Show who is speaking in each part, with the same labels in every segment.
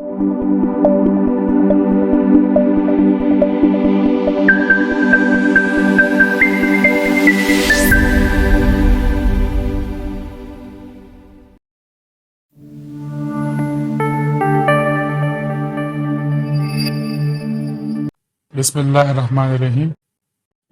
Speaker 1: बिस्मिल्लाहिर्रहमानिर्रहीम।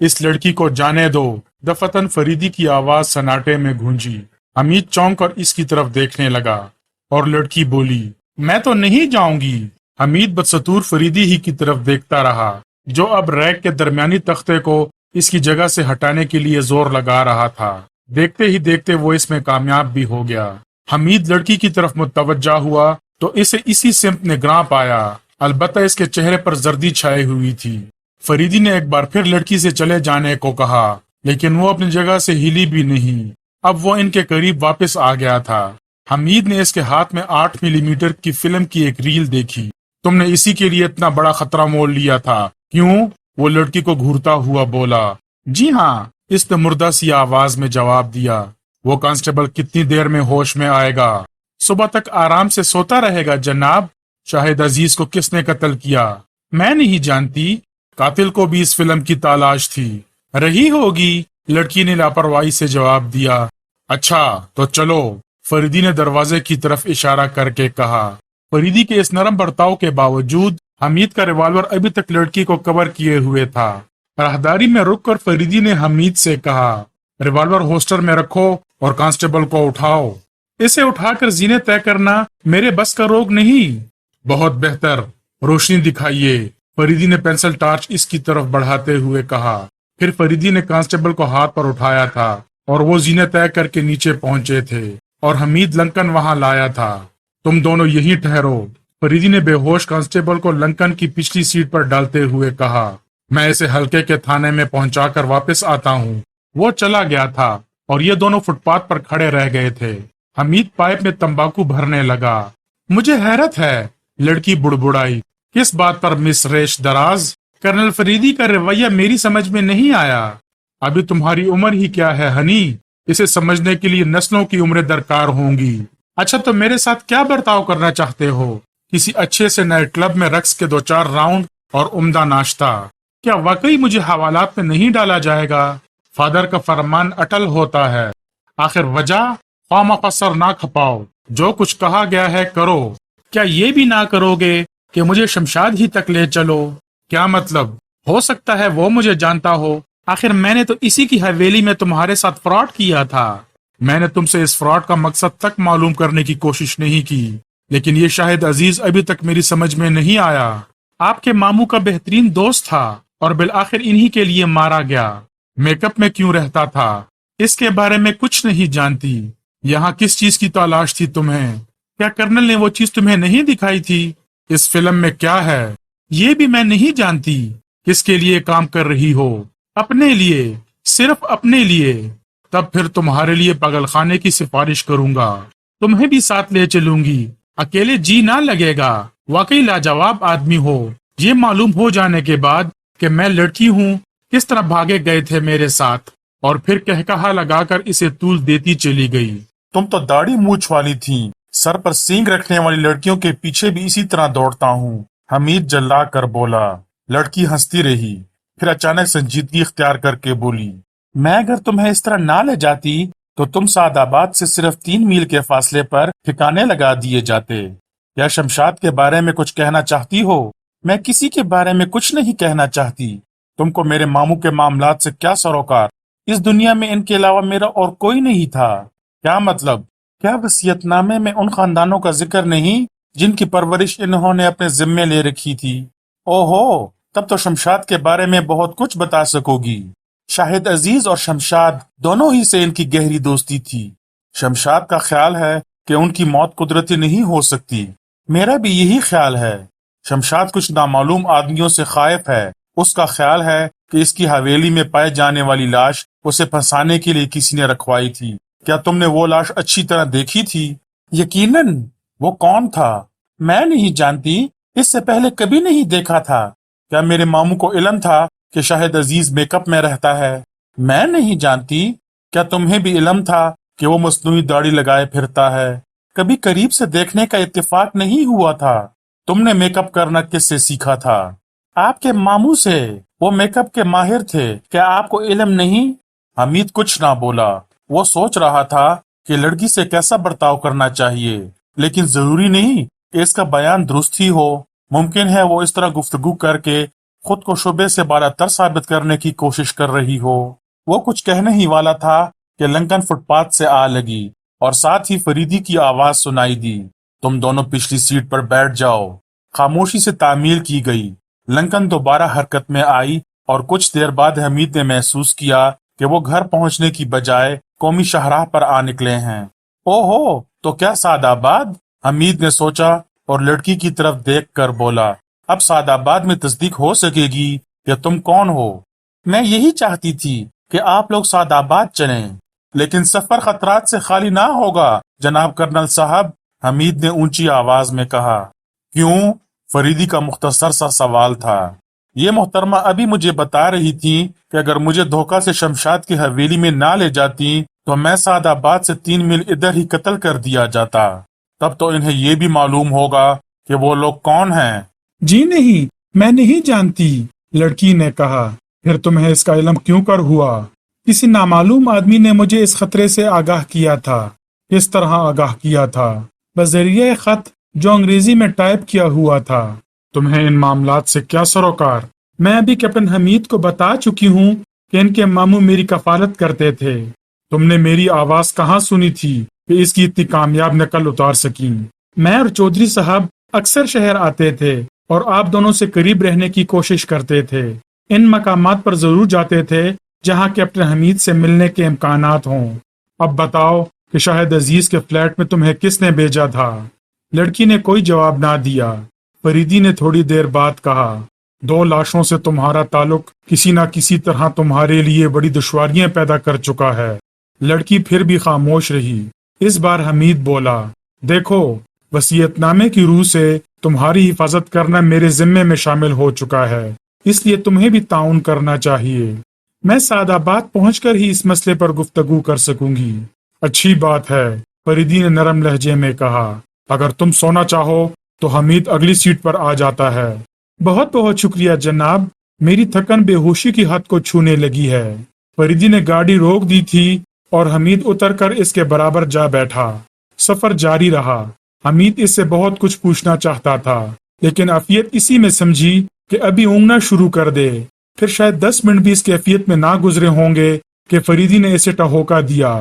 Speaker 1: इस लड़की को जाने दो। दफतन फरीदी की आवाज सन्नाटे में गूंजी। हमीद चौंक कर इसकी तरफ देखने लगा और लड़की बोली, मैं तो नहीं जाऊंगी। हमीद बदसतूर फरीदी ही की तरफ देखता रहा, जो अब रैक के दरमियानी तख्ते को इसकी जगह से हटाने के लिए जोर लगा रहा था। देखते ही देखते वो इसमें कामयाब भी हो गया। हमीद लड़की की तरफ मुतवज्जा हुआ तो इसे इसी सिमत निगरां पाया। अलबत्ता इसके चेहरे पर जर्दी छाई हुई थी। फरीदी ने एक बार फिर लड़की से चले जाने को कहा, लेकिन वो अपनी जगह से हिली भी नहीं। अब वो इनके करीब वापस आ गया था। हमीद ने इसके हाथ में 8 मिलीमीटर की फिल्म की एक रील देखी। तुमने इसी के लिए इतना बड़ा खतरा मोल लिया था, क्यों? वो लड़की को घूरता हुआ बोला। जी हाँ, इसने मुर्दा सी आवाज में जवाब दिया। वो कांस्टेबल कितनी देर में होश में आएगा? सुबह तक आराम से सोता रहेगा जनाब। शाहिद अजीज को किसने कत्ल किया? मैं नहीं जानती। कातिल को भी इस फिल्म की तलाश थी। रही होगी, लड़की ने लापरवाही से जवाब दिया। अच्छा तो चलो, फरीदी ने दरवाजे की तरफ इशारा करके कहा। फरीदी के इस नरम बर्ताव के बावजूद हमीद का रिवॉल्वर अभी तक लड़की को कवर किए हुए था। राहदारी में रुककर फरीदी ने हमीद से कहा, रिवॉल्वर होस्टर में रखो और कांस्टेबल को उठाओ। इसे उठाकर जीने तय करना मेरे बस का रोग नहीं। बहुत बेहतर, रोशनी दिखाइए। फरीदी ने पेंसिल टार्च इसकी तरफ बढ़ाते हुए कहा। फिर फरीदी ने कांस्टेबल को हाथ पर उठाया था और वो जीने तय करके नीचे पहुंचे थे और हमीद लंकन वहां लाया था। तुम दोनों यहीं ठहरो, फरीदी ने बेहोश कांस्टेबल को लंकन की पिछली सीट पर डालते हुए कहा। मैं इसे हल्के के थाने में पहुंचाकर वापस आता हूँ। वो चला गया था और ये दोनों फुटपाथ पर खड़े रह गए थे। हमीद पाइप में तंबाकू भरने लगा। मुझे हैरत है, लड़की बुड़बुड़ाई। किस बात पर मिस रेश दराज? कर्नल फरीदी का रवैया मेरी समझ में नहीं आया। अभी तुम्हारी उम्र ही क्या है हनी? इसे समझने के लिए नस्लों की उम्रें दरकार होंगी। अच्छा तो मेरे साथ क्या बर्ताव करना चाहते हो? किसी अच्छे से नए क्लब में रक्स के 2-4 राउंड और उम्दा नाश्ता। क्या वाकई मुझे हवालात में नहीं डाला जाएगा? फादर का फरमान अटल होता है। आखिर वजह? ख्वामखसर ना खपाओ, जो कुछ कहा गया है करो। क्या ये भी ना करोगे कि मुझे शमशाद ही तक ले चलो? क्या मतलब? हो सकता है वो मुझे जानता हो। आखिर मैंने तो इसी की हवेली में तुम्हारे साथ फ्रॉड किया था। मैंने तुमसे इस फ्रॉड का मकसद तक मालूम करने की कोशिश नहीं की, लेकिन ये शाहिद अजीज अभी तक मेरी समझ में नहीं आया। आपके मामू का बेहतरीन दोस्त था और बिल आखिर इन्हीं के लिए मारा गया। मेकअप में क्यों रहता था? इसके बारे में कुछ नहीं जानती। यहाँ किस चीज की तलाश थी तुम्हें? क्या कर्नल ने वो चीज तुम्हें नहीं दिखाई थी? इस फिल्म में क्या है ये भी मैं नहीं जानती। किसके लिए काम कर रही हो? अपने लिए, सिर्फ अपने लिए। तब फिर तुम्हारे लिए पागलखाने की सिफारिश करूंगा। तुम्हें भी साथ ले चलूंगी। अकेले जी ना लगेगा। वाकई लाजवाब आदमी हो। ये मालूम हो जाने के बाद कि मैं लड़की हूँ, किस तरह भागे गए थे मेरे साथ। और फिर कहकहा लगाकर इसे तूल देती चली गई। तुम तो दाढ़ी मूछ वाली थी। सर पर सींग रखने वाली लड़कियों के पीछे भी इसी तरह दौड़ता हूँ, हमीद जल्ला कर बोला। लड़की हंसती रही, फिर अचानक संजीदगी इख्तियार करके बोली, मैं अगर तुम्हें इस तरह ना ले जाती तो तुम सादाबाद से सिर्फ 3 मील के फासले पर ठिकाने लगा दिए जाते। या शमशाद के बारे में कुछ कहना चाहती हो? मैं किसी के बारे में कुछ नहीं कहना चाहती। तुमको मेरे मामू के मामलात से क्या सरोकार? इस दुनिया में इनके अलावा मेरा और कोई नहीं था। क्या मतलब? क्या वसीयतनामे में उन खानदानों का जिक्र नहीं जिनकी परवरिश इन्होंने अपने जिम्मे ले रखी थी? ओहो, तब तो शमशाद के बारे में बहुत कुछ बता सकोगी। शाहिद अजीज और शमशाद दोनों ही से इनकी गहरी दोस्ती थी। शमशाद का ख्याल है कि उनकी मौत कुदरती नहीं हो सकती। मेरा भी यही ख्याल है। शमशाद कुछ नामालूम आदमियों से खाइफ है। उसका ख्याल है कि इसकी हवेली में पाए जाने वाली लाश उसे फंसाने के लिए किसी ने रखवाई थी। क्या तुमने वो लाश अच्छी तरह देखी थी? यकीनन। वो कौन था? मैं नहीं जानती। इससे पहले कभी नहीं देखा था। क्या मेरे मामू को इल्म था कि शाहिद अजीज मेकअप में रहता है? मैं नहीं जानती। क्या तुम्हें भी इल्म था कि वो मसनूई दाढ़ी लगाए फिरता है? कभी करीब से देखने का इत्तेफाक नहीं हुआ था। تم نے میک اپ کرنا کس سے سیکھا تھا؟ آپ کے ماموں سے، وہ میک اپ کے ماہر تھے، کیا آپ کو علم نہیں؟ حمید کچھ نہ بولا، وہ سوچ رہا تھا کہ لڑکی سے کیسا برتاؤ کرنا چاہیے، لیکن ضروری نہیں کہ اس کا بیان درست ہی ہو۔ ممکن ہے وہ اس طرح گفتگو کر کے خود کو شبے سے بالاتر ثابت کرنے کی کوشش کر رہی ہو۔ وہ کچھ کہنے ہی والا تھا کہ لنکن فٹ پاتھ سے آ لگی اور ساتھ ہی فریدی کی آواز سنائی دی، تم دونوں پچھلی سیٹ پر بیٹھ جاؤ۔ خاموشی سے تعمیل کی گئی۔ لنکن دوبارہ حرکت میں آئی اور کچھ دیر بعد حمید نے محسوس کیا کہ وہ گھر پہنچنے کی بجائے قومی شاہراہ پر آ نکلے ہیں۔ او ہو، تو کیا سعد آباد؟ حمید نے سوچا اور لڑکی کی طرف دیکھ کر بولا، اب سعد آباد میں تصدیق ہو سکے گی کہ تم کون ہو۔ میں یہی چاہتی تھی کہ آپ لوگ سعد آباد چلیں، لیکن سفر خطرات سے خالی نہ ہوگا جناب کرنل صاحب، حمید نے اونچی آواز میں کہا۔ کیوں؟ فریدی کا مختصر سا سوال تھا۔ یہ محترمہ ابھی مجھے بتا رہی تھی کہ اگر مجھے دھوکہ سے شمشاد کی حویلی میں نہ لے جاتی تو میں سعد آباد سے 3 میل ادھر ہی قتل کر دیا جاتا۔ تب تو انہیں یہ بھی معلوم ہوگا کہ وہ لوگ کون ہیں۔
Speaker 2: جی نہیں، میں نہیں جانتی، لڑکی نے کہا۔ پھر تمہیں اس کا علم کیوں کر ہوا؟ کسی نامعلوم آدمی نے مجھے اس خطرے سے آگاہ کیا تھا۔ کس طرح آگاہ کیا تھا؟ بذریعہ خط جو انگریزی میں ٹائپ کیا ہوا تھا۔
Speaker 1: تمہیں ان معاملات سے کیا سروکار؟
Speaker 2: میں ابھی کیپٹن حمید کو بتا چکی ہوں کہ ان کے ماموں میری کفالت کرتے تھے۔
Speaker 1: تم نے میری آواز کہاں سنی تھی کہ اس کی اتنی کامیاب نقل اتار سکیں؟
Speaker 2: میں اور چودھری صاحب اکثر شہر آتے تھے اور آپ دونوں سے قریب رہنے کی کوشش کرتے تھے۔ ان مقامات پر ضرور جاتے تھے جہاں کیپٹن حمید سے ملنے کے امکانات ہوں۔
Speaker 1: اب بتاؤ کہ شاہد عزیز کے فلیٹ میں تمہیں کس نے بھیجا تھا؟
Speaker 2: لڑکی نے کوئی جواب نہ دیا۔
Speaker 1: فریدی نے تھوڑی دیر بعد کہا، 2 لاشوں سے تمہارا تعلق کسی نہ کسی طرح تمہارے لیے بڑی دشواریاں پیدا کر چکا ہے۔
Speaker 2: لڑکی پھر بھی خاموش رہی۔ اس بار حمید بولا،
Speaker 1: دیکھو، وصیت نامے کی روح سے تمہاری حفاظت کرنا میرے ذمے میں شامل ہو چکا ہے، اس لیے تمہیں بھی تعاون کرنا چاہیے۔
Speaker 2: میں سعد آباد پہنچ کر ہی اس مسئلے پر گفتگو کر سکوں گی۔
Speaker 1: اچھی بات ہے، فریدی نے نرم لہجے میں کہا۔ اگر تم سونا چاہو تو حمید اگلی سیٹ پر آ جاتا ہے۔
Speaker 2: بہت بہت شکریہ جناب، میری تھکن بے ہوشی کی حد کو چھونے لگی ہے۔
Speaker 1: فریدی نے گاڑی روک دی تھی اور حمید اتر کر اس کے برابر جا بیٹھا۔ سفر جاری رہا۔ حمید اس سے بہت کچھ پوچھنا چاہتا تھا، لیکن عافیت اسی میں سمجھی کہ ابھی اونگنا شروع کر دے۔ پھر شاید 10 منٹ بھی اس کیفیت میں نہ گزرے ہوں گے کہ فریدی نے اسے ٹہوکا دیا،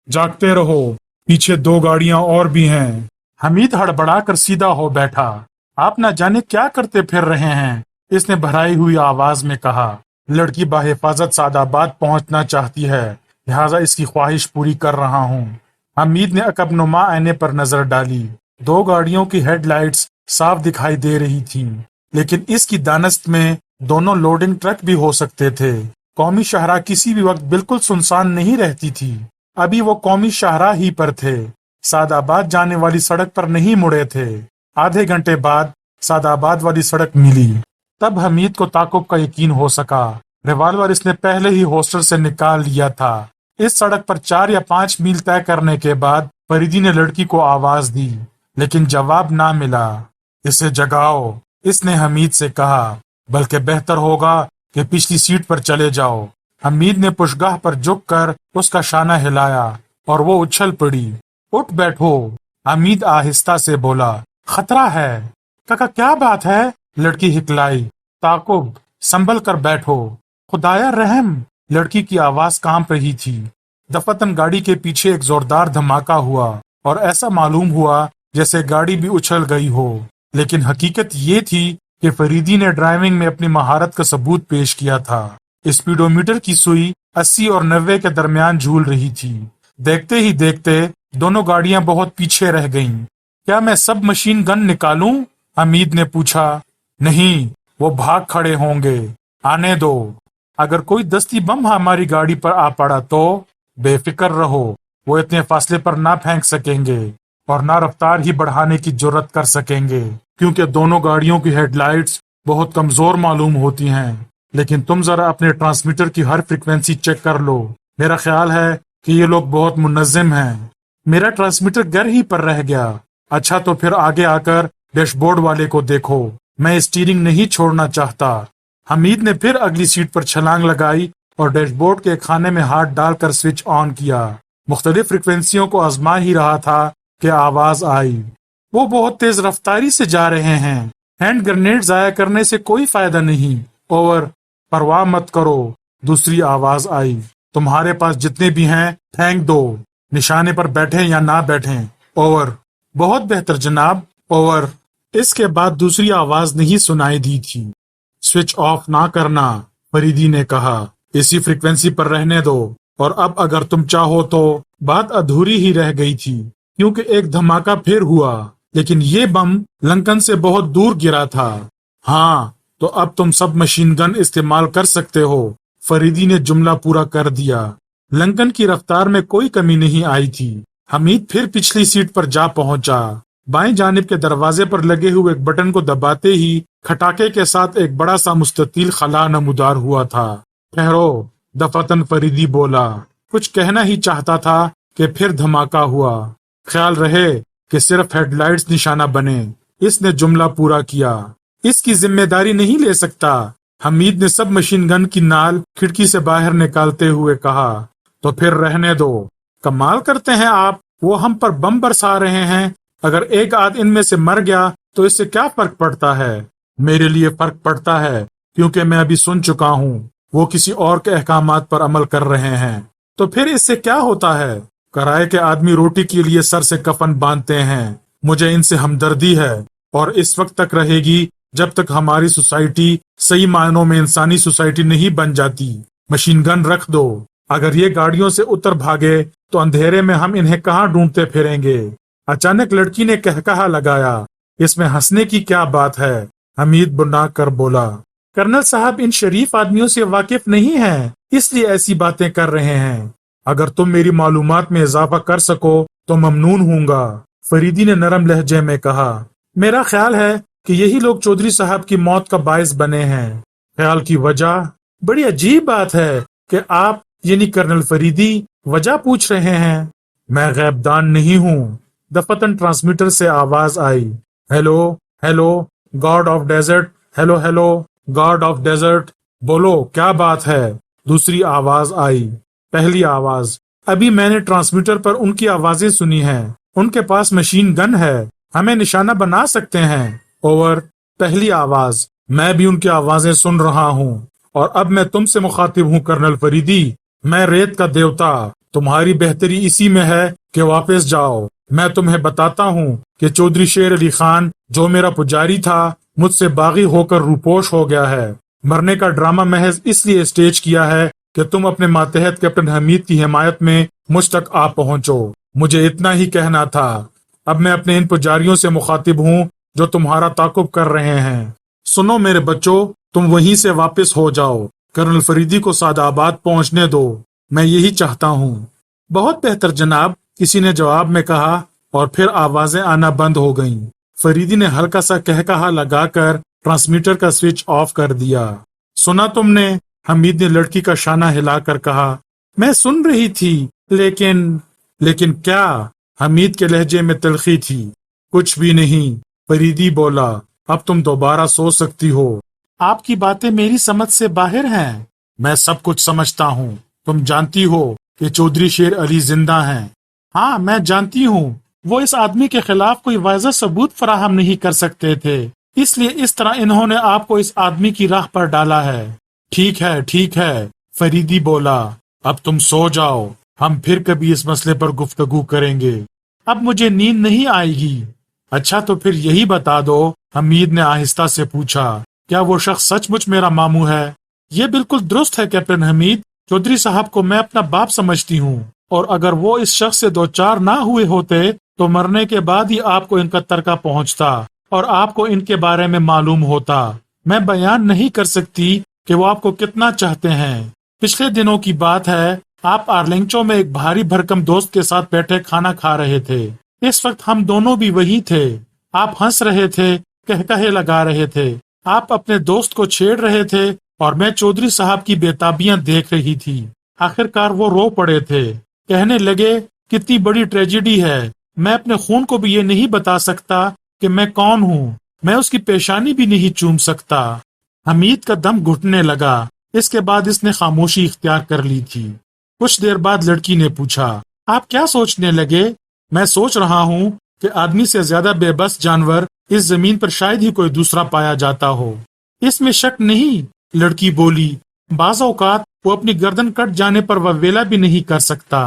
Speaker 1: جاگتے رہو، پیچھے 2 گاڑیاں اور بھی ہیں۔ حمید ہڑبڑا کر سیدھا ہو بیٹھا۔ آپ نہ جانے کیا کرتے پھر رہے ہیں، اس نے بھرائی ہوئی آواز میں کہا۔ لڑکی بحفاظت سعد آباد پہنچنا چاہتی ہے، لہٰذا اس کی خواہش پوری کر رہا ہوں۔ حمید نے عقب نما آئینے پر نظر ڈالی۔ 2 گاڑیوں کی ہیڈ لائٹس صاف دکھائی دے رہی تھیں، لیکن اس کی دانست میں دونوں لوڈنگ ٹرک بھی ہو سکتے تھے۔ قومی شاہراہ کسی بھی وقت بالکل سنسان نہیں رہتی تھی۔ ابھی وہ قومی شاہراہ ہی پر تھے، سعد آباد جانے والی سڑک پر نہیں مڑے تھے۔ آدھے گھنٹے بعد سعد آباد والی سڑک ملی۔ تب حمید کو تعاقب کا یقین ہو سکا۔ ریوالور اس نے پہلے ہی ہولسٹر سے نکال لیا تھا۔ اس سڑک پر 4 یا 5 میل طے کرنے کے بعد فریدی نے لڑکی کو آواز دی، لیکن جواب نہ ملا۔ اسے جگاؤ، اس نے حمید سے کہا، بلکہ بہتر ہوگا کہ پچھلی سیٹ پر چلے جاؤ۔ حمید نے پشگاہ پر جھک کر اس کا شانہ ہلایا اور وہ اچھل پڑی۔ اٹھ بیٹھو، حمید آہستہ سے بولا، خطرہ ہے۔ کاکا کیا بات ہے؟ لڑکی ہکلائی۔ تعاقب، سنبھل کر بیٹھو، خدایا رحم۔ لڑکی کی آواز کانپ رہی تھی۔ دفتن گاڑی کے پیچھے ایک زوردار دھماکہ ہوا اور ایسا معلوم ہوا جیسے گاڑی بھی اچھل گئی ہو، لیکن حقیقت یہ تھی کہ فریدی نے ڈرائیونگ میں اپنی مہارت کا ثبوت پیش کیا تھا۔ اسپیڈومیٹر کی سوئی 80 اور 90 کے درمیان جھول رہی تھی۔ دیکھتے ہی دیکھتے دونوں گاڑیاں بہت پیچھے رہ گئیں۔ کیا میں سب مشین گن نکالوں؟ حمید نے پوچھا۔ نہیں، وہ بھاگ کھڑے ہوں گے، آنے دو۔ اگر کوئی دستی بم ہماری گاڑی پر آ پڑا تو بے فکر رہو، وہ اتنے فاصلے پر نہ پھینک سکیں گے اور نہ رفتار ہی بڑھانے کی جرت کر سکیں گے، کیونکہ دونوں گاڑیوں کی ہیڈ لائٹس بہت کمزور معلوم ہوتی ہیں۔ لیکن تم ذرا اپنے ٹرانسمیٹر کی ہر فریکوینسی چیک کر لو۔ میرا خیال ہے کہ یہ لوگ بہت منظم ہیں۔ میرا ٹرانسمیٹر گھر ہی پر رہ گیا۔ اچھا، تو پھر آگے آ کر डैश बोर्ड वाले को देखो, मैं स्टीयरिंग नहीं छोड़ना चाहता। हमीद ने फिर अगली सीट पर छलांग लगाई और डैशबोर्ड के खाने में हाथ डालकर स्विच ऑन किया। मुख्तलिफ फ्रिक्वेंसियों को आजमा ही रहा था कि आवाज आई। वो बहुत तेज रफ्तारी से जा रहे हैं। हैंड ग्रेनेड जाया करने से कोई फायदा नहीं। ओवर, परवाह मत करो। दूसरी आवाज आई, तुम्हारे पास जितने भी हैं फेंक दो, निशाने पर बैठे या ना बैठे। ओवर, बहुत बेहतर जनाब। ओवर। इसके बाद दूसरी आवाज नहीं सुनाई दी थी। स्विच ऑफ ना करना, फरीदी ने कहा, इसी फ्रीक्वेंसी पर रहने दो। और अब अगर तुम चाहो तो बात अधूरी ही रह गई थी, क्योंकि एक धमाका फिर हुआ, लेकिन ये बम लंकन से बहुत दूर गिरा था। हाँ, तो अब तुम सब मशीन गन इस्तेमाल कर सकते हो। फरीदी ने जुमला पूरा कर दिया। लंकन की रफ्तार में कोई कमी नहीं आई थी। हमीद फिर पिछली सीट पर जा पहुंचा। बाएं जानिब के दरवाजे पर लगे हुए एक बटन को दबाते ही खटाके के साथ एक बड़ा सा मुस्ततील खला नमूदार हुआ था। ठहरो, दफातन फरीदी बोला। कुछ कहना ही चाहता था कि फिर धमाका हुआ। ख्याल रहे कि सिर्फ हेडलाइट्स निशाना बने। इसने जुमला पूरा किया। इसकी जिम्मेदारी नहीं ले सकता। हमीद ने सब मशीन गन की नाल खिड़की से बाहर निकालते हुए कहा, तो फिर रहने दो। कमाल करते हैं आप, वो हम पर बम बरसा रहे हैं। अगर एक आध इनमें से मर गया तो इससे क्या फर्क पड़ता है? मेरे लिए फर्क पड़ता है, क्योंकि मैं अभी सुन चुका हूँ वो किसी और के अहकामात पर अमल कर रहे हैं। तो फिर इससे क्या होता है? कराए के आदमी रोटी के लिए सर से कफन बांधते हैं। मुझे इनसे हमदर्दी है, और इस वक्त तक रहेगी जब तक हमारी सोसाइटी सही मायनों में इंसानी सोसाइटी नहीं बन जाती। मशीन गन रख दो। अगर ये गाड़ियों से उतर भागे तो अंधेरे में हम इन्हें कहाँ ढूंढते फिरेंगे? अचानक लड़की ने कहकहा लगाया, इसमें हंसने की क्या बात है? हमीद बुना कर बोला, कर्नल साहब इन शरीफ आदमियों से वाकिफ नहीं हैं, इसलिए ऐसी बातें कर रहे हैं। अगर तुम मेरी मालूमात में इजाफा कर सको तो ममनून हूंगा, फरीदी ने नरम लहजे में कहा। मेरा ख्याल है कि यही लोग चौधरी साहब की मौत का बायस बने हैं। ख्याल की वजह? बड़ी अजीब बात है कि आप यानी कर्नल फरीदी वजह पूछ रहे हैं। मैं गैबदान नहीं हूँ। दफतन ट्रांसमीटर से आवाज आई, hello hello God of desert, hello hello God of desert. बोलो क्या बात है? दूसरी आवाज आई। पहली आवाज, अभी मैंने ट्रांसमीटर पर उनकी आवाजें सुनी हैं। उनके पास मशीन गन है, हमें निशाना बना सकते हैं। ओवर। पहली आवाज, मैं भी उनकी आवाजें सुन रहा हूँ, और अब मैं तुमसे मुखातिब हूँ कर्नल फरीदी। मैं रेत का देवता, तुम्हारी बेहतरी इसी में है कि वापस जाओ। मैं तुम्हें बताता हूँ कि चौधरी शेर अली खान, जो मेरा पुजारी था, मुझसे बागी होकर रूपोश हो गया है। मरने का ड्रामा महज इसलिए स्टेज किया है कि तुम अपने मातहत कैप्टन हमीद की हिमायत में मुझ तक आ पहुंचो। मुझे इतना ही कहना था। अब मैं अपने इन पुजारियों से मुखातिब हूँ जो तुम्हारा ताकुब कर रहे हैं। सुनो मेरे बच्चों, तुम वहीं से वापस हो जाओ। कर्नल फरीदी को सादाबाद पहुंचने दो। मैं यही चाहता हूँ। बहुत बेहतर जनाब, किसी ने जवाब में कहा, और फिर आवाजें आना बंद हो गईं। फरीदी ने हल्का सा कहकहा लगाकर ट्रांसमीटर का स्विच ऑफ कर दिया। सुना तुमने? हमीद ने लड़की का शाना हिलाकर कहा। मैं सुन रही थी, लेकिन क्या? हमीद के लहजे में तलखी थी। कुछ भी नहीं, फरीदी बोला। अब तुम दोबारा सो सकती हो। आपकी बातें मेरी समझ से बाहर हैं। मैं सब कुछ समझता हूँ। तुम जानती हो कि चौधरी शेर अली जिंदा हैं। हाँ, मैं जानती हूँ। वो इस आदमी के खिलाफ कोई वाज़ेह सबूत फराहम नहीं कर सकते थे, इसलिए इस तरह इन्होंने आपको इस आदमी की राह पर डाला है। ठीक है, फरीदी बोला। अब तुम सो जाओ, हम फिर कभी इस मसले पर गुफ्तगू करेंगे। अब मुझे नींद नहीं आएगी। अच्छा, तो फिर यही बता दो, हमीद ने आहिस्ता से पूछा, क्या वो शख्स सचमुच मेरा मामू है? ये बिल्कुल दुरुस्त है कैप्टन हमीद। चौधरी साहब को मैं अपना बाप समझती हूँ, और अगर वो इस शख्स से दो चार ना हुए होते तो मरने के बाद ही आपको इनका तरका पहुंचता और आपको इनके बारे में मालूम होता। मैं बयान नहीं कर सकती कि वो आपको कितना चाहते हैं। पिछले दिनों की बात है, आप आर्लिंगचो में एक भारी भरकम दोस्त के साथ बैठे खाना खा रहे थे। इस वक्त हम दोनों भी वही थे। आप हंस रहे थे, कहकहे लगा रहे थे, आप अपने दोस्त को छेड़ रहे थे, और मैं चौधरी साहब की बेताबियां देख रही थी। आखिरकार वो रो पड़े थे, कहने लगे, कितनी बड़ी ट्रेजेडी है। मैं अपने खून को भी ये नहीं बता सकता کہ میں کون ہوں، میں اس کی پیشانی بھی نہیں چوم سکتا۔ حمید کا دم گھٹنے لگا۔ اس کے بعد اس نے خاموشی اختیار کر لی تھی۔ کچھ دیر بعد لڑکی نے پوچھا، آپ کیا سوچنے لگے؟ میں سوچ رہا ہوں کہ آدمی سے زیادہ بے بس جانور اس زمین پر شاید ہی کوئی دوسرا پایا جاتا ہو۔ اس میں شک نہیں، لڑکی بولی۔ بعض اوقات وہ اپنی گردن کٹ جانے پر ویلا بھی نہیں کر سکتا۔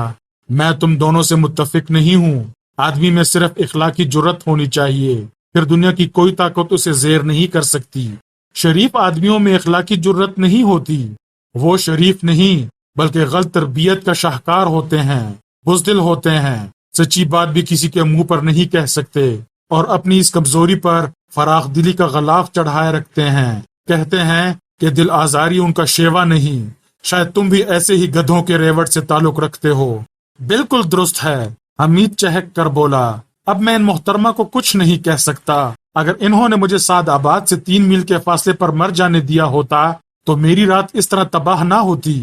Speaker 1: میں تم دونوں سے متفق نہیں ہوں۔ آدمی میں صرف اخلاقی جرت ہونی چاہیے، پھر دنیا کی کوئی طاقت اسے زیر نہیں کر سکتی۔ شریف آدمیوں میں اخلاقی جرت نہیں ہوتی، وہ شریف نہیں بلکہ غلط تربیت کا شاہکار ہوتے ہیں، بزدل ہوتے ہیں، سچی بات بھی کسی کے منہ پر نہیں کہہ سکتے اور اپنی اس کمزوری پر فراخ دلی کا غلاف چڑھائے رکھتے ہیں۔ کہتے ہیں کہ دل آزاری ان کا شیوا نہیں۔ شاید تم بھی ایسے ہی گدھوں کے ریوٹ سے تعلق رکھتے ہو۔ بالکل درست ہے، حمید چہک کر بولا۔ اب میں ان محترمہ کو کچھ نہیں کہہ سکتا۔ اگر انہوں نے مجھے سعد آباد سے 3 میل کے فاصلے پر مر جانے دیا ہوتا تو میری رات اس طرح تباہ نہ ہوتی۔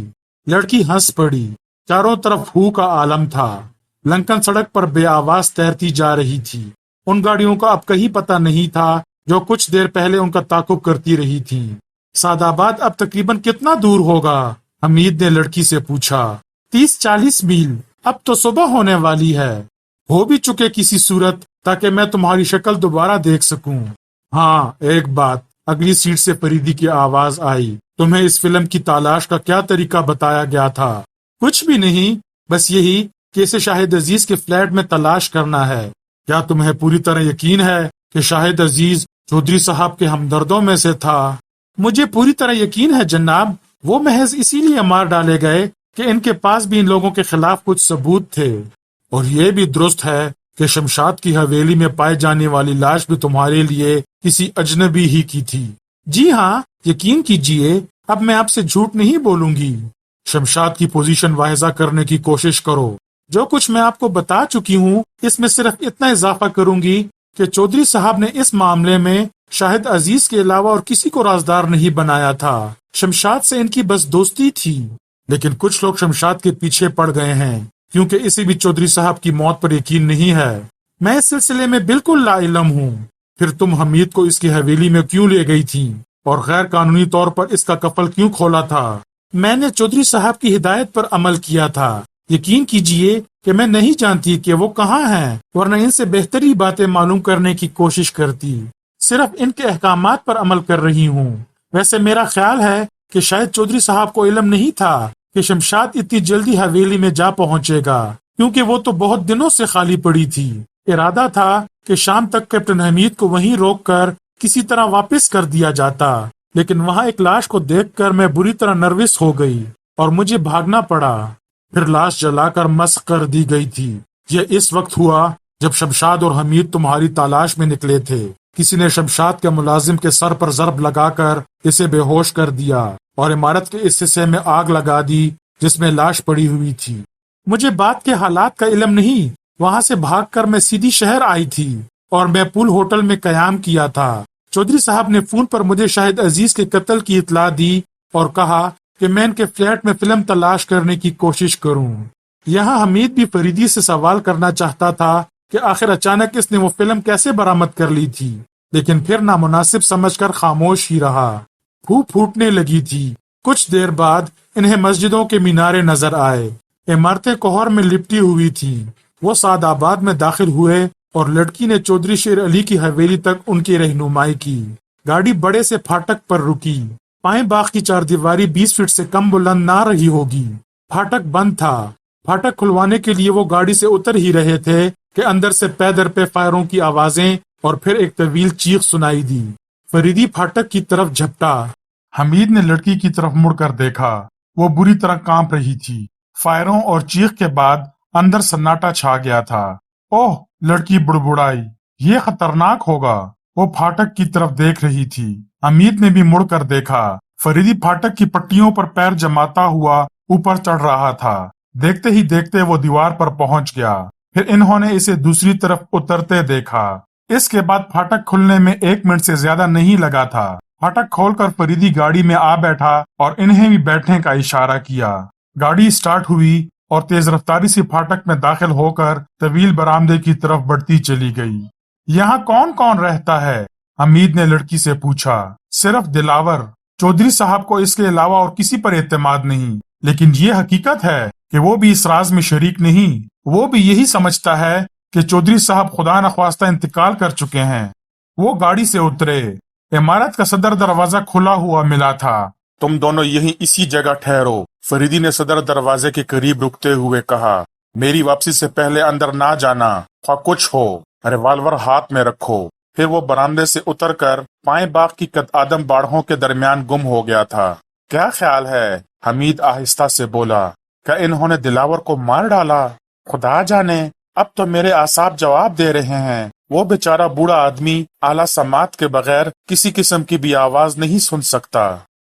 Speaker 1: لڑکی ہنس پڑی۔ چاروں طرف ہو کا عالم تھا۔ لنکن سڑک پر بے آواز تیرتی جا رہی تھی۔ ان گاڑیوں کا اب کہیں پتہ نہیں تھا جو کچھ دیر پہلے ان کا تعاقب کرتی رہی تھی۔ سعد آباد اب تقریباً کتنا دور ہوگا؟ حمید نے لڑکی سے پوچھا۔ 30-40 میل۔ اب تو صبح ہونے والی ہے۔ ہو بھی چکے کسی صورت تاکہ میں تمہاری شکل دوبارہ دیکھ سکوں۔ ہاں، ایک بات۔ اگلی سیٹ سے فریدی کی آواز آئی۔ تمہیں اس فلم کی تلاش کا کیا طریقہ بتایا گیا تھا؟ کچھ بھی نہیں، بس یہی کہ اسے شاہد عزیز کے فلیٹ میں تلاش کرنا ہے۔ کیا تمہیں پوری طرح یقین ہے کہ شاہد عزیز چودھری صاحب کے ہمدردوں میں سے تھا؟ مجھے پوری طرح یقین ہے جناب، وہ محض اسی لیے مار ڈالے گئے کہ ان کے پاس بھی ان لوگوں کے خلاف کچھ ثبوت تھے۔ اور یہ بھی درست ہے کہ شمشاد کی حویلی میں پائے جانے والی لاش بھی تمہارے لیے کسی اجنبی ہی کی تھی۔ جی ہاں، یقین کیجئے، اب میں آپ سے جھوٹ نہیں بولوں گی۔ شمشاد کی پوزیشن واضح کرنے کی کوشش کرو۔ جو کچھ میں آپ کو بتا چکی ہوں اس میں صرف اتنا اضافہ کروں گی کہ چودھری صاحب نے اس معاملے میں شاہد عزیز کے علاوہ اور کسی کو رازدار نہیں بنایا تھا۔ شمشاد سے ان کی بس دوستی تھی، لیکن کچھ لوگ شمشاد کے پیچھے پڑ گئے ہیں کیونکہ اسے بھی چودھری صاحب کی موت پر یقین نہیں ہے۔ میں اس سلسلے میں بالکل لا علم ہوں۔ پھر تم حمید کو اس کی حویلی میں کیوں لے گئی تھی اور غیر قانونی طور پر اس کا کفل کیوں کھولا تھا؟ میں نے چودھری صاحب کی ہدایت پر عمل کیا تھا۔ یقین کیجئے کہ میں نہیں جانتی کہ وہ کہاں ہیں، ورنہ ان سے بہتری باتیں معلوم کرنے کی کوشش کرتی۔ صرف ان کے احکامات پر عمل کر رہی ہوں۔ ویسے میرا خیال ہے کہ شاید چودھری صاحب کو علم نہیں تھا کہ شمشاد اتنی جلدی حویلی میں جا پہنچے گا، کیونکہ وہ تو بہت دنوں سے خالی پڑی تھی۔ ارادہ تھا کہ شام تک کیپٹن حمید کو وہیں روک کر کسی طرح واپس کر دیا جاتا، لیکن وہاں ایک لاش کو دیکھ کر میں بری طرح نروس ہو گئی اور مجھے بھاگنا پڑا۔ پھر لاش جلا کر مسخ کر دی گئی تھی۔ یہ اس وقت ہوا جب شمشاد اور حمید تمہاری تلاش میں نکلے تھے۔ کسی نے شمشاد کے ملازم کے سر پر ضرب لگا کر اسے بے ہوش کر دیا اور عمارت کے اس حصے میں آگ لگا دی جس میں لاش پڑی ہوئی تھی۔ مجھے بات کے حالات کا علم نہیں۔ وہاں سے بھاگ کر میں سیدھی شہر آئی تھی اور میں پول ہوٹل میں قیام کیا تھا۔ چودھری صاحب نے فون پر مجھے شاہد عزیز کے قتل کی اطلاع دی اور کہا کہ میں ان کے فلیٹ میں فلم تلاش کرنے کی کوشش کروں۔ یہاں حمید بھی فریدی سے سوال کرنا چاہتا تھا کہ آخر اچانک اس نے وہ فلم کیسے برآمد کر لی تھی، لیکن پھر نامناسب سمجھ کر خاموش ہی رہا۔ پھوٹ پھوٹنے لگی تھی۔ کچھ دیر بعد انہیں مسجدوں کے مینارے نظر آئے۔ عمارتیں کوہر میں لپٹی ہوئی تھیں۔ وہ سعد آباد میں داخل ہوئے اور لڑکی نے چودھری شیر علی کی حویلی تک ان کی رہنمائی کی۔ گاڑی بڑے سے پھاٹک پر رکی۔ پائیں باغ کی چاردیواری 20 فٹ سے کم بلند نہ رہی ہوگی۔ پھاٹک بند تھا۔ پھاٹک کھلوانے کے لیے وہ گاڑی سے اتر ہی رہے تھے کہ اندر سے پے در پے فائروں کی آوازیں اور پھر ایک طویل چیخ سنائی دی۔ فریدی پھاٹک کی طرف جھپٹا۔ حمید نے لڑکی کی طرف مڑ کر دیکھا۔ وہ بری طرح کانپ رہی تھی۔ فائروں اور چیخ کے بعد اندر سناٹا چھا گیا تھا۔ اوہ، لڑکی بڑبڑائی، یہ خطرناک ہوگا۔ وہ پھاٹک کی طرف دیکھ رہی تھی۔ حمید نے بھی مڑ کر دیکھا۔ فریدی پھاٹک کی پٹیوں پر پیر جماتا ہوا اوپر چڑھ رہا تھا۔ دیکھتے ہی دیکھتے وہ دیوار پر پہنچ گیا۔ پھر انہوں نے اسے دوسری طرف اترتے دیکھا۔ اس کے بعد پھاٹک کھلنے میں 1 منٹ سے زیادہ نہیں لگا تھا۔ پھاٹک کھول کر فریدی گاڑی میں آ بیٹھا اور انہیں بھی بیٹھنے کا اشارہ کیا۔ گاڑی سٹارٹ ہوئی اور تیز رفتاری سے پھاٹک میں داخل ہو کر طویل برآمدے کی طرف بڑھتی چلی گئی۔ यहाँ कौन कौन रहता है? हमीद ने लड़की से पूछा। सिर्फ दिलावर। चौधरी साहब को इसके अलावा और किसी पर एतमाद नहीं। लेकिन ये हकीकत है कि वो भी इस राज में शरीक नहीं। वो भी यही समझता है कि चौधरी साहब खुदा न ख्वास्ता इंतकाल कर चुके हैं। वो गाड़ी से उतरे। इमारत का सदर दरवाजा खुला हुआ मिला था। तुम दोनों यहीं इसी जगह ठहरो, फरीदी ने सदर दरवाजे के करीब रुकते हुए कहा। मेरी वापसी से पहले अंदर ना जाना, ख्वाह कुछ हो। रिवाल्वर हाथ में रखो। फिर वो बरामदे से उतरकर पाए बाग की कदआदम बाढ़ों के दरमियान गुम हो गया था। क्या ख्याल है? हमीद आहिस्ता से बोला। क्या इन्होंने दिलावर को मार डाला? खुदा जाने। अब तो मेरे आसाब जवाब दे रहे हैं। वो बेचारा बूढ़ा आदमी आला समात के बगैर किसी किस्म की भी आवाज नहीं सुन सकता।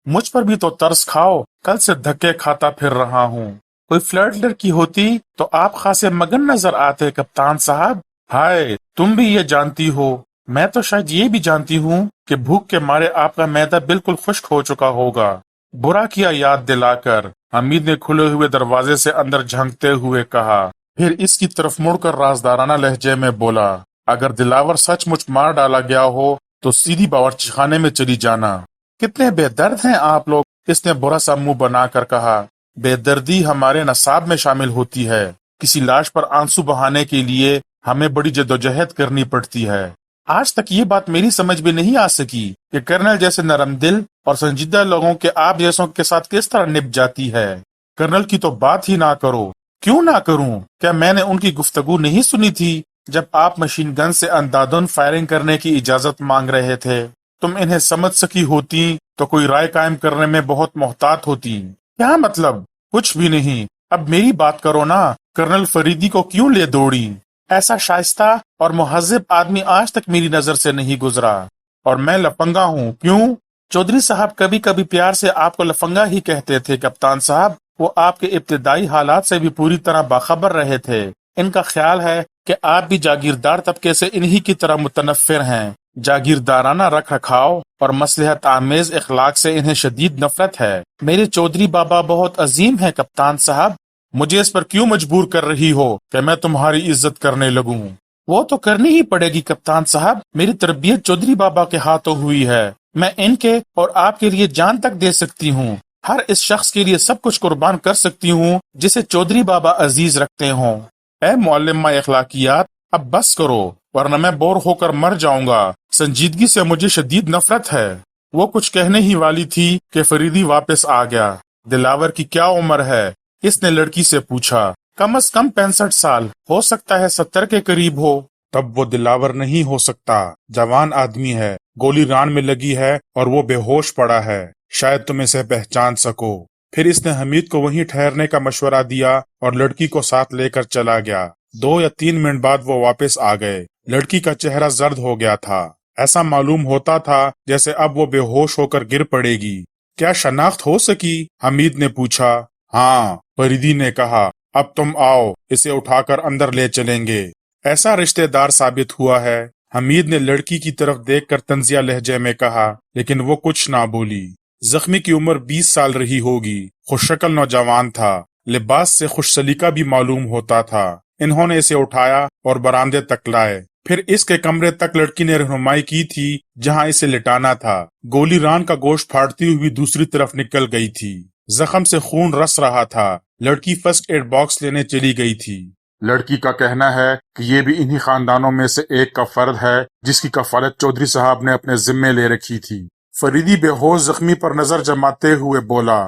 Speaker 1: मुझ पर भी तो तरस खाओ, कल से धक्के खाता फिर रहा हूँ। कोई फ्लर्ट लड़की होती तो आप खासे मगन नजर आते कप्तान साहब। हाय, तुम भी ये जानती हो। मैं तो शायद ये भी जानती हूँ कि भूख के मारे आपका मैदा बिल्कुल खुश्क हो चुका होगा। बुरा किया याद दिलाकर, हमीद ने खुले हुए दरवाजे से अंदर झांकते हुए कहा। फिर इसकी तरफ मुड़कर राजदाराना लहजे में बोला, अगर दिलावर सचमुच मार डाला गया हो तो सीधी बावर्ची खाने में चली जाना। कितने बेदर्द हैं आप लोग, इसने बुरा सा मुंह बनाकर कहा। बेदर्दी हमारे नसाब में शामिल होती है। किसी लाश पर आंसू बहाने के लिए हमें बड़ी जद्दोजहद करनी पड़ती है। आज तक ये बात मेरी समझ में नहीं आ सकी कि कर्नल जैसे नरम दिल और संजीदा लोगों के आप जैसों के साथ किस तरह निभ जाती है। कर्नल की तो बात ही ना करो। क्यों ना करूं? क्या मैंने उनकी गुफ्तगू नहीं सुनी थी जब आप मशीन गन से अंधाधुंध फायरिंग करने की इजाजत मांग रहे थे? तुम इन्हें समझ सकी होती तो कोई राय कायम करने में बहुत मोहतात होती। क्या मतलब? कुछ भी नहीं। अब मेरी बात करो ना। कर्नल फरीदी को क्यों ले दौड़ी? ऐसा शाइस्ता और मुहज्जब आदमी आज तक मेरी नजर से नहीं गुजरा। और मैं लफंगा हूँ। क्यों? चौधरी साहब कभी कभी प्यार से आपको लफंगा ही कहते थे कप्तान साहब। वो आपके इब्तिदाई हालात से भी पूरी तरह बाखबर रहे थे। इनका ख्याल है कि आप भी जागीरदार तबके से इन्हीं की तरह मुतनफिर हैं। जागीरदाराना रख रखाव और मसलहत आमेज इखलाक से इन्हें शदीद नफरत है। मेरे चौधरी बाबा बहुत अजीम है कप्तान साहब। मुझे इस पर क्यों मजबूर कर रही हो कि मैं तुम्हारी इज्जत करने लगूं? वो तो करनी ही पड़ेगी कप्तान साहब। मेरी तरबियत चौधरी बाबा के हाथों हुई है। मैं इनके और आपके लिए जान तक दे सकती हूँ। हर इस शख्स के लिए सब कुछ कुर्बान कर सकती हूँ जिसे चौधरी बाबा अजीज रखते हों। ए मुअल्लिमा इखलाकियात, अब बस करो वरना मैं बोर होकर मर जाऊंगा। संजीदगी से मुझे शदीद नफरत है। वो कुछ कहने ही वाली थी कि फरीदी वापस आ गया। दिलावर की क्या उम्र है? इसने लड़की से पूछा। कम से कम 65 साल, हो सकता है 70 के करीब हो। तब वो दिलावर नहीं हो सकता। जवान आदमी है, गोली रान में लगी है और वो बेहोश पड़ा है। शायद तुम इसे पहचान सको। फिर इसने हमीद को वहीं ठहरने का मशवरा दिया और लड़की को साथ लेकर चला गया। 2 या 3 मिनट बाद वो वापस आ गए। लड़की का चेहरा जर्द हो गया था। ऐसा मालूम होता था जैसे अब वो बेहोश होकर गिर पड़ेगी। क्या शनाख्त हो सकी? हमीद ने पूछा। हाँ, फरीदी ने कहा। अब तुम आओ, इसे उठाकर अंदर ले चलेंगे। ऐसा रिश्तेदार साबित हुआ है। हमीद ने लड़की की तरफ देखकर तंजिया लहजे में कहा, लेकिन वो कुछ ना बोली। जख्मी की उम्र 20 साल रही होगी। खुशशक्ल नौजवान था। लिबास से खुश सलीका भी मालूम होता था। इन्होंने इसे उठाया और बरामदे तक लाए। फिर इसके कमरे तक लड़की ने रहनुमाई की थी जहां इसे लिटाना था। गोली रान का गोश्त फाड़ती हुई दूसरी तरफ निकल गई थी। जख्म से खून रस रहा था। लड़की फर्स्ट एड बॉक्स लेने चली गई थी। लड़की का कहना है कि ये भी इन्हीं खानदानों में से एक का फर्द है जिसकी कफालत चौधरी साहब ने अपने जिम्मे ले रखी थी। फरीदी बेहोश जख्मी पर नजर जमाते हुए बोला,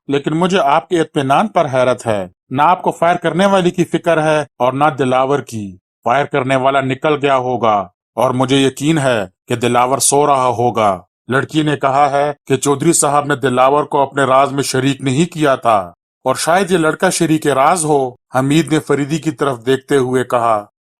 Speaker 1: लेकिन मुझे आपके इत्मीनान पर हैरत है। ना आपको फायर करने वाली की फिक्र है और ना दिलावर की। फायर करने वाला निकल गया होगा और मुझे यकीन है कि दिलावर सो रहा होगा। लड़की ने कहा है कि चौधरी साहब ने दिलावर को अपने राज में शरीक नहीं किया था और शायद ये लड़का शरीक राज हो। हमीद ने फरीदी की तरफ देखते हुए कहा।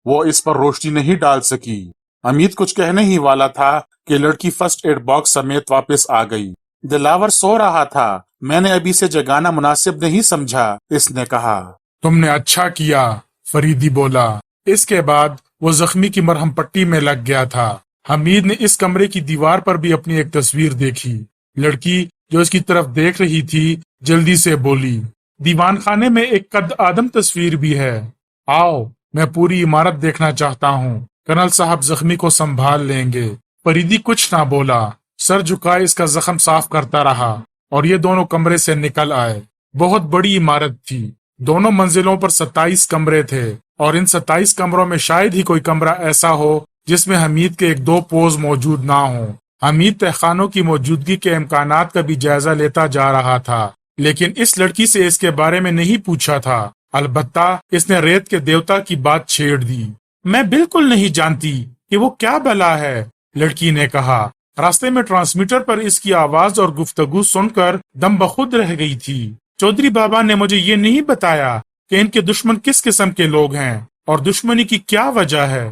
Speaker 1: वो इस पर रोशनी नहीं डाल सकी। हमीद कुछ कहने ही वाला था कि लड़की फर्स्ट एड बॉक्स समेत वापस आ गई। दिलावर सो रहा था, मैंने अभी से जगाना मुनासिब नहीं समझा, इसने कहा। तुमने अच्छा किया, फरीदी बोला। इसके बाद वो जख्मी की मरहम पट्टी में लग गया था। हमीद ने इस कमरे की दीवार पर भी अपनी एक तस्वीर देखी। लड़की जो इसकी तरफ देख रही थी जल्दी से बोली, दीवान खाने में एक कद आदम तस्वीर भी है। आओ, मैं पूरी इमारत देखना चाहता हूँ। कर्नल साहब जख्मी को संभाल लेंगे। फरीदी कुछ ना बोला, सर झुकाए इसका जख्म साफ करता रहा और ये दोनों कमरे से निकल आए। बहुत बड़ी इमारत थी, दोनों मंजिलों पर 27 कमरे थे और इन 27 कमरों में शायद ही कोई कमरा ऐसा हो जिसमें हमीद के एक दो पोज मौजूद ना हो। हमीद तहखानों की मौजूदगी के इम्कानात का भी जायजा लेता जा रहा था, लेकिन इस लड़की से इसके बारे में नहीं पूछा था। अलबत्ता इसने रेत के देवता की बात छेड़ दी। मैं बिल्कुल नहीं जानती कि वो क्या बला है, लड़की ने कहा। रास्ते में ट्रांसमीटर पर इसकी आवाज और गुफ्तगू सुनकर दम बखुद रह गई थी। चौधरी बाबा ने मुझे ये नहीं बताया कि इनके दुश्मन किस किस्म के लोग हैं और दुश्मनी की क्या वजह है।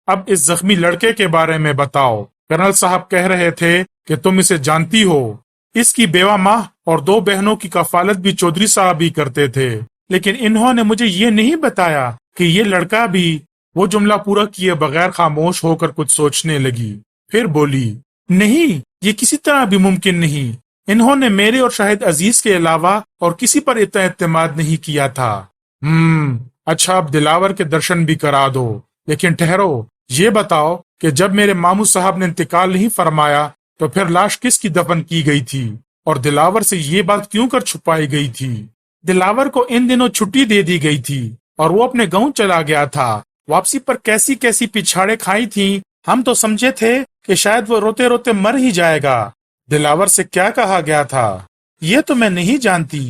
Speaker 1: अब इस जख्मी लड़के के बारे में बताओ। कर्नल साहब कह रहे थे कि तुम इसे जानती हो। इसकी बेवा माँ और दो बहनों की कफालत भी चौधरी साहब ही करते थे, लेकिन इन्होंने मुझे ये नहीं बताया कि ये लड़का भी। वो जुमला पूरा किए बगैर खामोश होकर कुछ सोचने लगी, फिर बोली, नहीं, ये किसी तरह भी मुमकिन नहीं। इन्होंने मेरे और शाहिद अजीज के अलावा और किसी पर इतना एतमाद नहीं किया था। अच्छा, अब दिलावर के दर्शन भी करा दो, लेकिन ठहरो, ये बताओ कि जब मेरे मामू साहब ने इंतकाल नहीं फरमाया तो फिर लाश किसकी दफन की गई थी और दिलावर से ये बात क्यों कर छुपाई गई थी? दिलावर को इन दिनों छुट्टी दे दी गई थी और वो अपने गांव चला गया था। वापसी पर कैसी कैसी पिछाड़े खाई थी, हम तो समझे थे कि शायद वो रोते रोते मर ही जाएगा। दिलावर से क्या कहा गया था ये तो मैं नहीं जानती।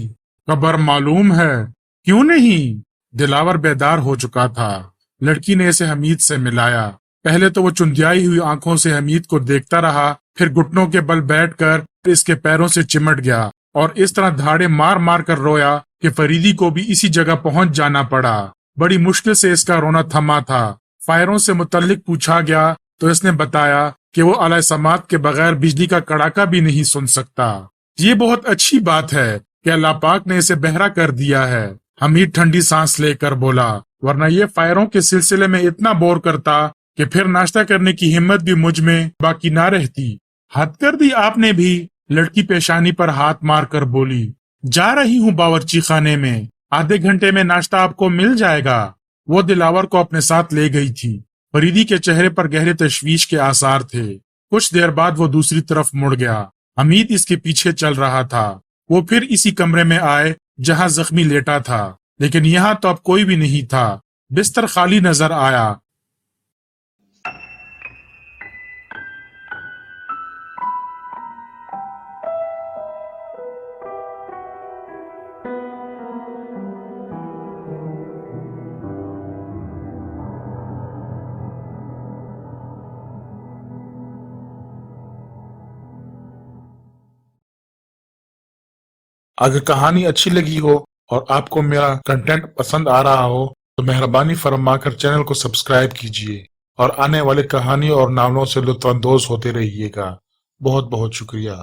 Speaker 1: खबर मालूम है? क्यों नहीं? दिलावर बेदार हो चुका था। लड़की ने इसे हमीद से मिलाया। पहले तो वो चुंधियाई हुई आंखों से हमीद को देखता रहा, फिर घुटनों के बल बैठकर इसके पैरों से चिमट गया और इस तरह धाड़े मार मार कर रोया कि फरीदी को भी इसी जगह पहुंच जाना पड़ा। बड़ी मुश्किल से इसका रोना थमा था। फायरों से मुतल्लिक पूछा गया तो इसने बताया कि वो अलाए समात के बगैर बिजली का कड़ाका भी नहीं सुन सकता। ये बहुत अच्छी बात है कि अल्लाह पाक ने इसे बहरा कर दिया है। हमीद ठंडी सांस लेकर बोला, वरना ये फायरों के सिलसिले में इतना बोर करता कि फिर नाश्ता करने की हिम्मत भी मुझ में बाकी ना रहती। हद कर दी आपने भी, लड़की पेशानी पर हाथ मार कर बोली। जा रही हूँ बावर्ची खाने में, आधे घंटे में नाश्ता आपको मिल जाएगा। वो दिलावर को अपने साथ ले गई थी। फरीदी के चेहरे पर गहरे तशवीश के आसार थे। कुछ देर बाद वो दूसरी तरफ मुड़ गया। हमीद इसके पीछे चल रहा था। वो फिर इसी कमरे में आए जहां जख्मी लेटा था, लेकिन यहाँ तो अब कोई भी नहीं था। बिस्तर खाली नजर आया। अगर कहानी अच्छी लगी हो और आपको मेरा कंटेंट पसंद आ रहा हो तो मेहरबानी फरमाकर चैनल को सब्सक्राइब कीजिए और आने वाले कहानी और नावलों से लुत्फ अंदोज होते रहिएगा। बहुत बहुत शुक्रिया।